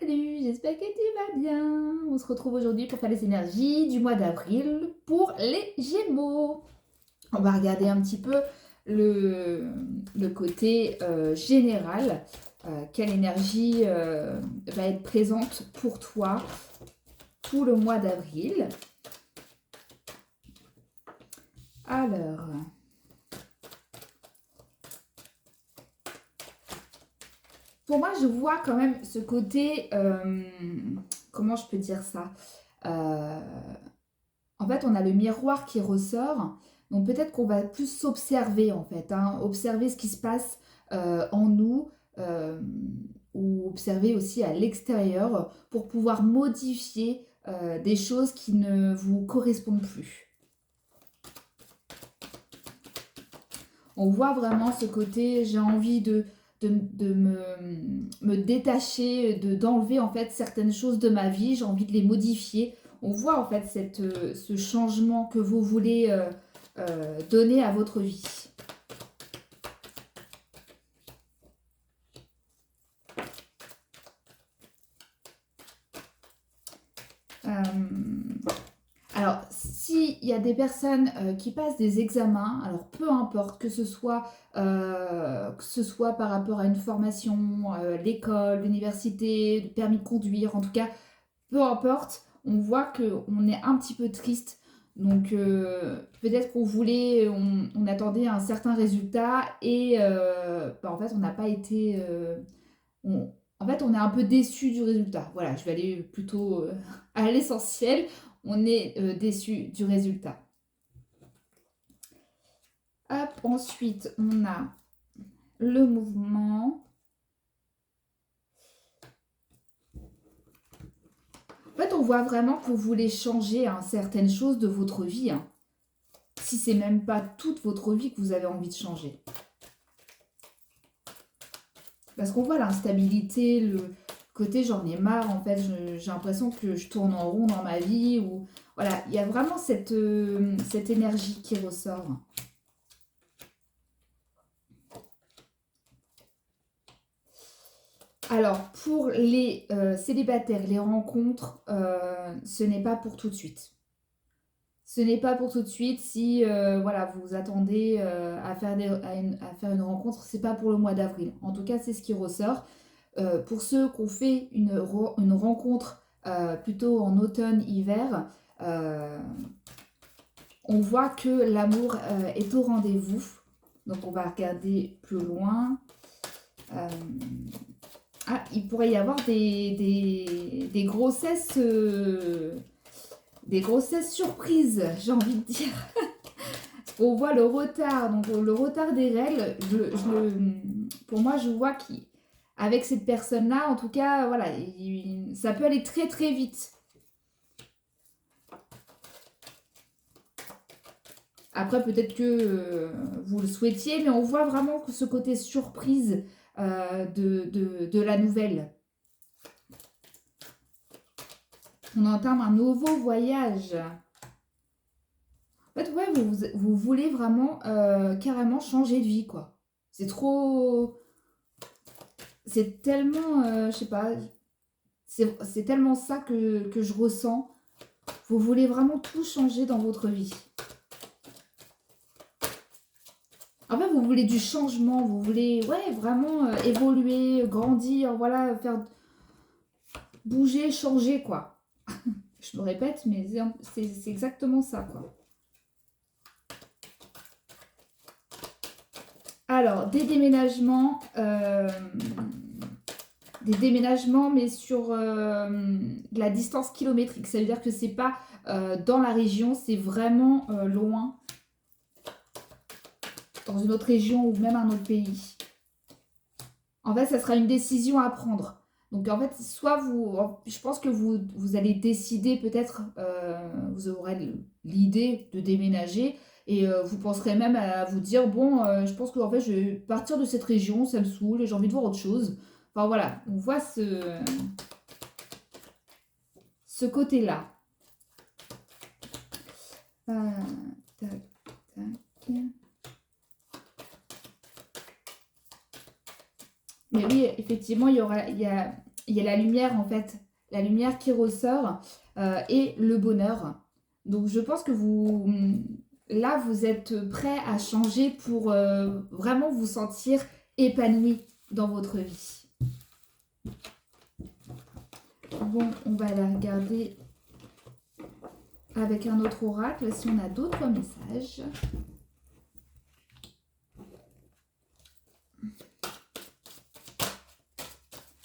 Salut, j'espère que tu vas bien. On se retrouve aujourd'hui pour faire les énergies du mois d'avril pour les Gémeaux. On va regarder un petit peu le, le côté général. Quelle énergie va être présente pour toi tout le mois d'avril. Alors, pour moi, je vois quand même ce côté, comment je peux dire ça. Euh, En fait, on a le miroir qui ressort. Donc peut-être qu'on va plus s'observer en fait, hein, observer ce qui se passe en nous euh, ou observer aussi à l'extérieur pour pouvoir modifier des choses qui ne vous correspondent plus. On voit vraiment ce côté, j'ai envie de me détacher, d'enlever en fait certaines choses de ma vie, j'ai envie de les modifier. On voit en fait ce changement que vous voulez donner à votre vie. Euh, alors, s'il y a des personnes qui passent des examens, alors peu importe que ce soit par rapport à une formation, l'école, l'université, le permis de conduire, en tout cas, peu importe, on voit qu'on est un petit peu triste. Donc peut-être qu'on voulait, on attendait un certain résultat et en fait on n'a pas été, en fait on est un peu déçu du résultat. Voilà, je vais aller plutôt à l'essentiel. On est déçu du résultat. Hop, ensuite on a le mouvement. En fait on voit vraiment que vous voulez changer hein, certaines choses de votre vie. Hein. Si c'est même pas toute votre vie que vous avez envie de changer. Parce qu'on voit l'instabilité, le côté j'en ai marre, en fait, j'ai l'impression que je tourne en rond dans ma vie. Ou voilà, il y a vraiment cette énergie qui ressort. Alors, pour les célibataires, les rencontres, ce n'est pas pour tout de suite. Ce n'est pas pour tout de suite. Si voilà, vous vous attendez à faire une rencontre, c'est pas pour le mois d'avril. En tout cas, c'est ce qui ressort. Pour ceux qui ont fait une rencontre plutôt en automne-hiver, euh, on voit que l'amour est au rendez-vous. Donc on va regarder plus loin. Euh, ah, il pourrait y avoir des grossesses, des grossesses surprises, j'ai envie de dire. On voit le retard, donc le retard des règles. Pour moi, je vois qu'avec cette personne-là, en tout cas, voilà, ça peut aller très très vite. Après, peut-être que vous le souhaitiez, mais on voit vraiment que ce côté surprise de la nouvelle. On entame un nouveau voyage. En fait, ouais, vous voulez vraiment carrément changer de vie, quoi. C'est trop... C'est tellement... je sais pas... C'est tellement ça que je ressens. Vous voulez vraiment tout changer dans votre vie. En fait, vous voulez du changement. Vous voulez, ouais, vraiment évoluer, grandir, voilà, faire bouger, changer, quoi. Je me répète, mais c'est exactement ça, quoi. Alors, des déménagements, mais sur de la distance kilométrique. Ça veut dire que c'est pas dans la région, c'est vraiment loin, dans une autre région ou même un autre pays. En fait, ça sera une décision à prendre. Donc, en fait, soit je pense que vous allez décider peut-être, vous aurez l'idée de déménager et vous penserez même à vous dire, bon, je pense que en fait, je vais partir de cette région, ça me saoule, j'ai envie de voir autre chose. Enfin, voilà, on voit ce côté-là. Tac, tac. Mais oui, effectivement, il y a il y a la lumière en fait, la lumière qui ressort et le bonheur. Donc je pense que vous, là, vous êtes prêt à changer pour vraiment vous sentir épanoui dans votre vie. Bon, on va la regarder avec un autre oracle si on a d'autres messages.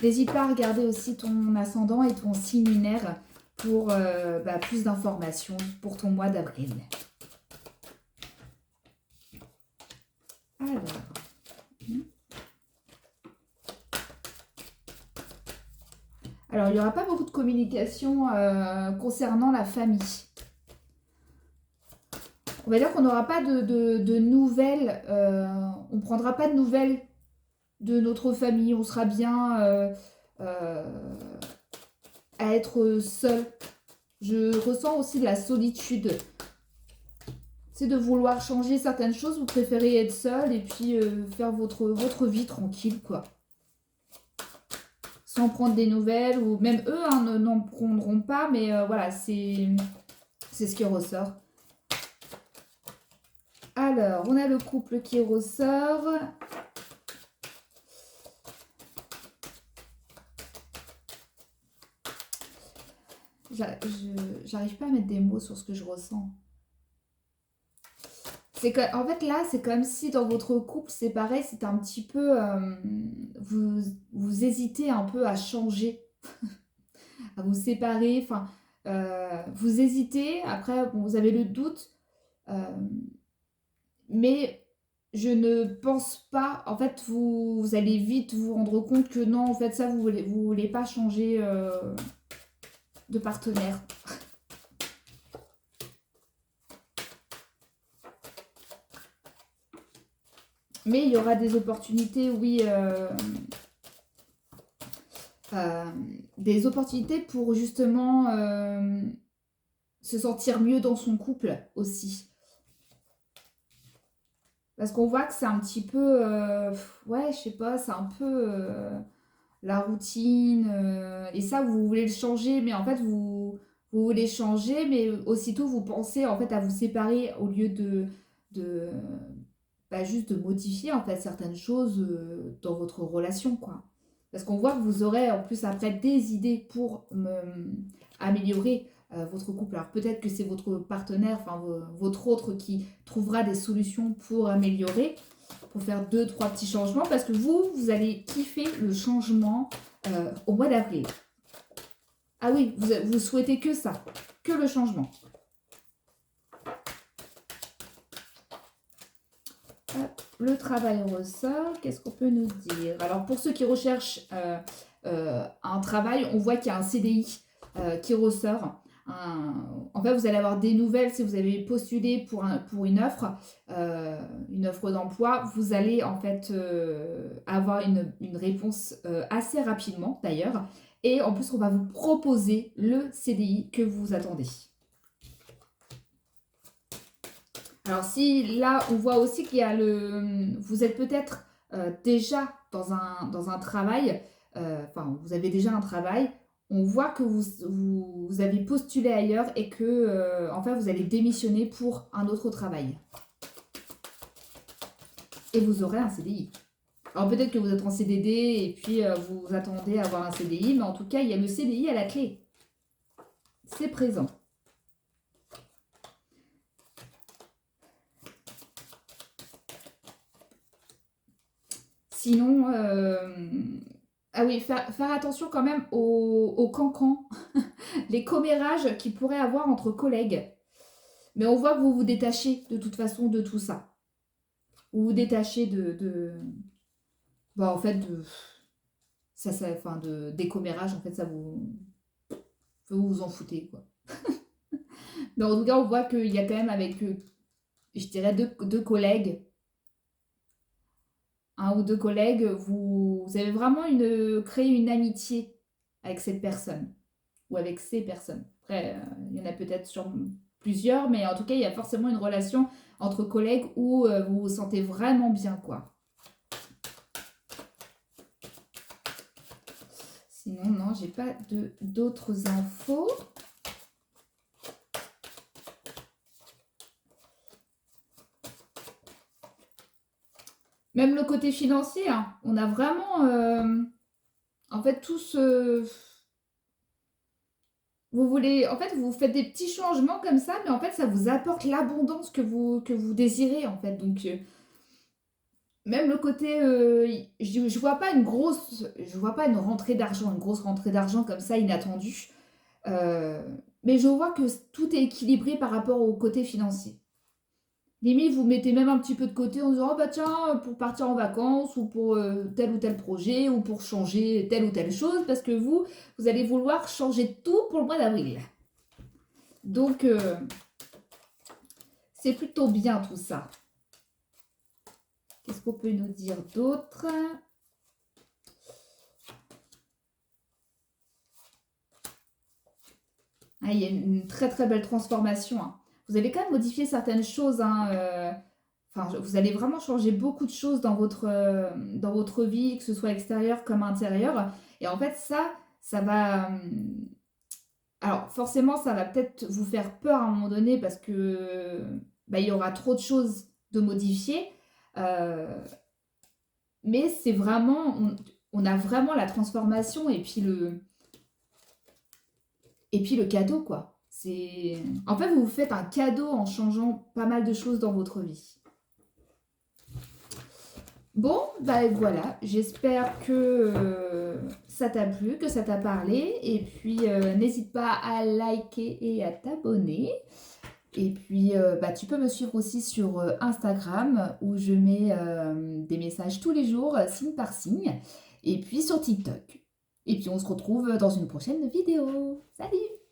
N'hésite pas à regarder aussi ton ascendant et ton signe lunaire pour plus d'informations pour ton mois d'avril. Alors. Alors, il n'y aura pas beaucoup de communication concernant la famille. On va dire qu'on n'aura pas de nouvelles, on ne prendra pas de nouvelles de notre famille, on sera bien à être seul. Je ressens aussi de la solitude. C'est de vouloir changer certaines choses, vous préférez être seul et puis faire votre vie tranquille, quoi. Sans prendre des nouvelles, ou même eux n'en prendront pas, mais voilà, c'est ce qui ressort. Alors, on a le couple qui ressort. J'arrive pas à mettre des mots sur ce que je ressens. En fait, là, c'est comme si dans votre couple, c'est pareil, c'est un petit peu... vous hésitez un peu à changer, à vous séparer, enfin... vous hésitez, après, bon, vous avez le doute, mais je ne pense pas... En fait, vous allez vite vous rendre compte que non, en fait, ça, vous voulez pas changer de partenaire. Mais il y aura des opportunités, oui, des opportunités pour justement se sentir mieux dans son couple aussi. Parce qu'on voit que c'est un petit peu, ouais, je sais pas, c'est un peu la routine. Et ça, vous voulez le changer, mais en fait, vous voulez changer, mais aussitôt, vous pensez en fait à vous séparer au lieu de juste de modifier en fait certaines choses dans votre relation, quoi. Parce qu'on voit que vous aurez en plus après des idées pour améliorer votre couple. Alors peut-être que c'est votre partenaire, enfin votre autre qui trouvera des solutions pour améliorer, pour faire 2-3 petits changements, parce que vous allez kiffer le changement au mois d'avril. Ah oui, vous souhaitez que ça, que le changement. Hop, le travail ressort, qu'est-ce qu'on peut nous dire? Alors pour ceux qui recherchent un travail, on voit qu'il y a un CDI qui ressort. En fait, vous allez avoir des nouvelles si vous avez postulé pour une offre d'emploi. Vous allez en fait avoir une réponse assez rapidement d'ailleurs. Et en plus, on va vous proposer le CDI que vous attendez. Alors si là, on voit aussi qu'il y a vous êtes peut-être déjà dans un travail, enfin, vous avez déjà un travail, on voit que vous avez postulé ailleurs et que, en fait, vous allez démissionner pour un autre travail. Et vous aurez un CDI. Alors peut-être que vous êtes en CDD et puis vous attendez à avoir un CDI, mais en tout cas, il y a le CDI à la clé. C'est présent. Sinon, ah oui, faire attention quand même aux cancans, les commérages qu'il pourrait avoir entre collègues. Mais on voit que vous vous détachez de toute façon de tout ça. Vous vous détachez en fait, enfin, des commérages, en fait, ça vous en foutez, quoi. Mais en tout cas, on voit qu'il y a quand même avec, je dirais, deux collègues, un ou deux collègues, vous avez vraiment créé une amitié avec cette personne ou avec ces personnes. Après, il y en a peut-être sur plusieurs, mais en tout cas, il y a forcément une relation entre collègues où vous vous sentez vraiment bien, quoi. Sinon, j'ai pas d'autres infos. Même le côté financier, hein, on a vraiment, en fait, tout ce... Vous voulez, en fait, vous faites des petits changements comme ça, mais en fait, ça vous apporte l'abondance que vous désirez, en fait. Donc, même le côté, je vois pas je vois pas une rentrée d'argent, une grosse rentrée d'argent comme ça, inattendue. Euh, mais je vois que tout est équilibré par rapport au côté financier. Limite, vous mettez même un petit peu de côté en disant, oh bah tiens, pour partir en vacances ou pour tel ou tel projet ou pour changer telle ou telle chose, parce que vous allez vouloir changer tout pour le mois d'avril. Donc, c'est plutôt bien tout ça. Qu'est-ce qu'on peut nous dire d'autre? Ah, il y a une très très belle transformation, hein. Vous allez quand même modifier certaines choses, hein, enfin, vous allez vraiment changer beaucoup de choses dans votre vie, que ce soit extérieure comme intérieure. Et en fait, ça va... alors, forcément, ça va peut-être vous faire peur à un moment donné parce que bah, il y aura trop de choses de modifier. Euh, mais c'est vraiment... on a vraiment la transformation et puis le cadeau, quoi. C'est... En fait, vous vous faites un cadeau en changeant pas mal de choses dans votre vie. Bon, bah voilà, j'espère que ça t'a plu, que ça t'a parlé. Et puis, n'hésite pas à liker et à t'abonner. Et puis, bah, tu peux me suivre aussi sur Instagram où je mets des messages tous les jours, signe par signe. Et puis sur TikTok. Et puis, on se retrouve dans une prochaine vidéo. Salut!